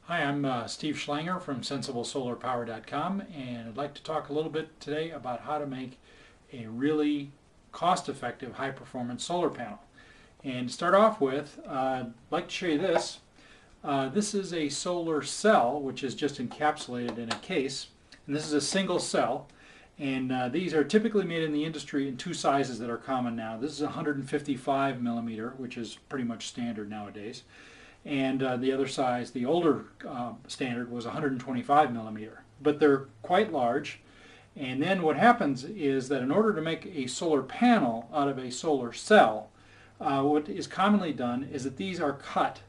Hi, I'm Steve Schlanger from SensibleSolarPower.com, and I'd like to talk a little bit today about how to make a really cost-effective high-performance solar panel. And to start off with, I'd like to show you this. This is a solar cell, which is just encapsulated in a case. And this is a single cell. And these are typically made in the industry in two sizes that are common now. This is 155 millimeter, which is pretty much standard nowadays. And the other size, the older standard, was 125 millimeter. But they're quite large. And then what happens is that in order to make a solar panel out of a solar cell, what is commonly done is that these are cut,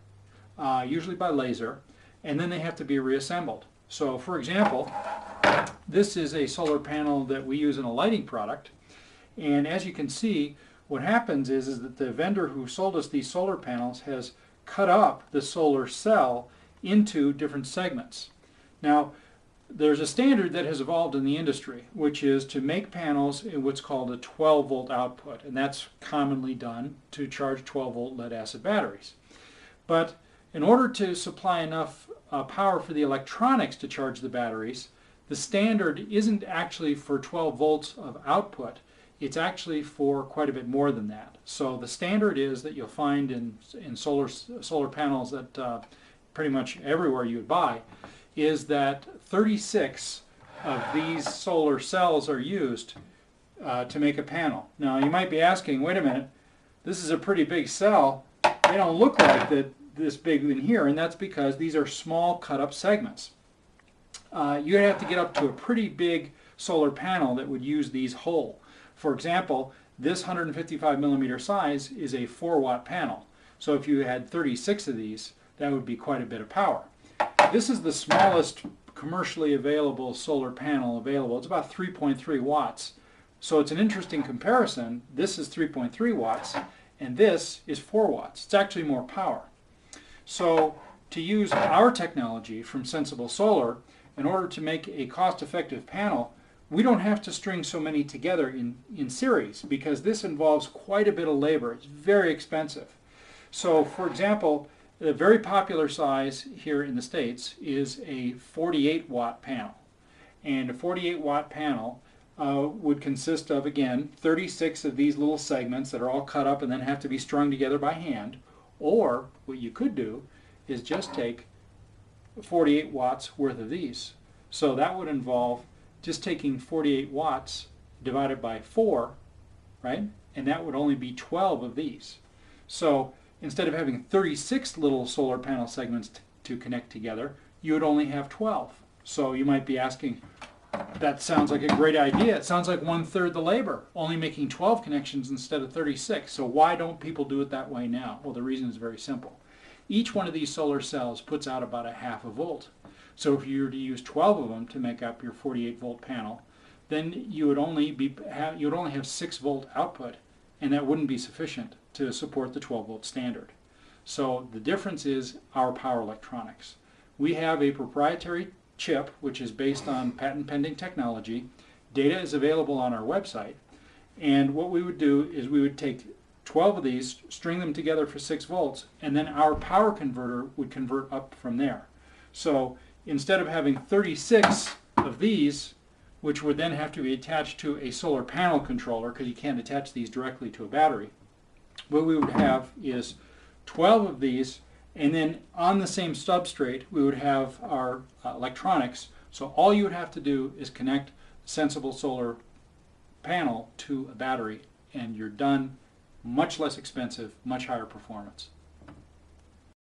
usually by laser, and then they have to be reassembled. So for example, this is a solar panel that we use in a lighting product. And as you can see, what happens is that the vendor who sold us these solar panels has cut up the solar cell into different segments. Now, there's a standard that has evolved in the industry, which is to make panels in what's called a 12 volt output, and that's commonly done to charge 12 volt lead acid batteries. But in order to supply enough power for the electronics to charge the batteries, the standard isn't actually for 12 volts of output. It's actually for quite a bit more than that. So the standard is that you'll find in solar panels that pretty much everywhere you would buy is that 36 of these solar cells are used to make a panel. Now you might be asking, wait a minute, this is a pretty big cell. They don't look like this big in here, and that's because these are small cut up segments. You'd have to get up to a pretty big solar panel that would use these whole. For example, this 155 millimeter size is a 4-watt panel. So if you had 36 of these, that would be quite a bit of power. This is the smallest commercially available solar panel available. It's about 3.3 watts. So it's an interesting comparison. This is 3.3 watts, and this is 4 watts. It's actually more power. So to use our technology from Sensible Solar, in order to make a cost-effective panel, we don't have to string so many together in series because this involves quite a bit of labor. It's very expensive. So for example, the very popular size here in the States is a 48 watt panel. And a 48 watt panel would consist of, again, 36 of these little segments that are all cut up and then have to be strung together by hand. Or what you could do is just take 48 watts worth of these. So that would involve just taking 48 watts divided by 4, right? And that would only be 12 of these. So instead of having 36 little solar panel segments to connect together, you would only have 12. So you might be asking, that sounds like a great idea. It sounds like 1/3 the labor, only making 12 connections instead of 36. So why don't people do it that way now? Well, the reason is very simple. Each one of these solar cells puts out about a half a volt. So if you were to use 12 of them to make up your 48 volt panel, then you would only have 6 volt output, and that wouldn't be sufficient to support the 12 volt standard. So the difference is our power electronics. We have a proprietary chip which is based on patent pending technology. Data is available on our website, and what we would do is we would take 12 of these, string them together for 6 volts, and then our power converter would convert up from there. So instead of having 36 of these, which would then have to be attached to a solar panel controller because you can't attach these directly to a battery, what we would have is 12 of these, and then on the same substrate we would have our electronics. So all you would have to do is connect a Sensible Solar panel to a battery, and you're done. Much less expensive, much higher performance.